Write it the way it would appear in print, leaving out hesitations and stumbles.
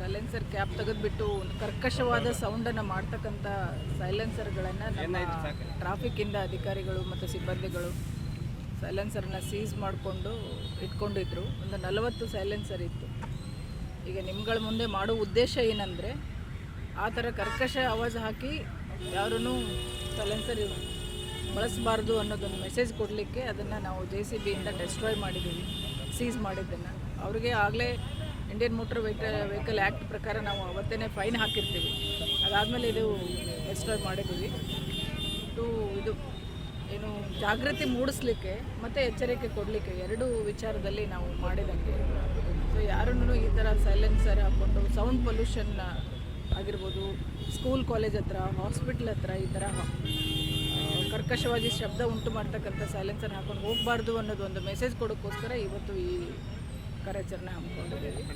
Silencer cap ತೆಗೆದುಬಿಟ್ಟು ಕರ್ಕಶವಾದ ಸೌಂಡನ್ನು ಮಾಡ್ತಕ್ಕಂಥ ಸೈಲೆನ್ಸರ್ಗಳನ್ನು ನಮ್ಮ ಟ್ರಾಫಿಕ್ಕಿಂದ ಅಧಿಕಾರಿಗಳು ಮತ್ತು ಸಿಬ್ಬಂದಿಗಳು ಸೈಲೆನ್ಸರ್ನ ಸೀಸ್ ಮಾಡಿಕೊಂಡು ಇಟ್ಕೊಂಡಿದ್ರು. ಒಂದು 40 ಸೈಲೆನ್ಸರ್ ಇತ್ತು. ಈಗ ನಿಮ್ಗಳ ಮುಂದೆ ಮಾಡೋ ಉದ್ದೇಶ ಏನಂದರೆ ಆ ಥರ ಕರ್ಕಶ ಆವಾಜ್ ಹಾಕಿ ಯಾರೂ ಸೈಲೆನ್ಸರ್ ಬಳಸಬಾರ್ದು ಅನ್ನೋದೊಂದು ಮೆಸೇಜ್ ಕೊಡಲಿಕ್ಕೆ ಅದನ್ನು ನಾವು JCBಯಿಂದ ಡೆಸ್ಟ್ರಾಯ್ ಮಾಡಿದ್ದೀವಿ, ಸೀಸ್ ಮಾಡಿದ್ದನ್ನು. ಅವ್ರಿಗೆ ಆಗಲೇ ಇಂಡಿಯನ್ ಮೋಟರ್ ವೆಹಿಕಲ್ ಆ್ಯಕ್ಟ್ ಪ್ರಕಾರ ನಾವು ಅವತ್ತೇ ಫೈನ್ ಹಾಕಿರ್ತೀವಿ. ಅದಾದಮೇಲೆ ಇದು ಡೆಸ್ಟ್ರಾಯ್ ಮಾಡಿದ್ದೀವಿ. ಇದು ಏನು ಜಾಗೃತಿ ಮೂಡಿಸ್ಲಿಕ್ಕೆ ಮತ್ತು ಎಚ್ಚರಿಕೆ ಕೊಡಲಿಕ್ಕೆ 2 ವಿಚಾರದಲ್ಲಿ ನಾವು ಮಾಡಿದಂಗೆ. ಸೊ ಯಾರನ್ನೂ ಈ ಥರ ಸೈಲೆನ್ಸರ್ ಹಾಕ್ಕೊಂಡು ಸೌಂಡ್ ಪೊಲ್ಯೂಷನ್ ಆಗಿರ್ಬೋದು, ಸ್ಕೂಲ್ ಕಾಲೇಜ್ ಹತ್ರ, ಹಾಸ್ಪಿಟ್ಲ್ ಹತ್ರ ಈ ಥರ ಕರ್ಕಶವಾಗಿ ಶಬ್ದ ಉಂಟು ಮಾಡ್ತಕ್ಕಂಥ ಸೈಲೆನ್ಸರ್ ಹಾಕೊಂಡು ಹೋಗಬಾರ್ದು ಅನ್ನೋದು ಒಂದು ಮೆಸೇಜ್ ಕೊಡೋಕ್ಕೋಸ್ಕರ ಇವತ್ತು ಈ ಕಾರ್ಯಾಚರಣೆ ಹಮ್ಮಿಕೊಂಡಿದ್ದೀವಿ.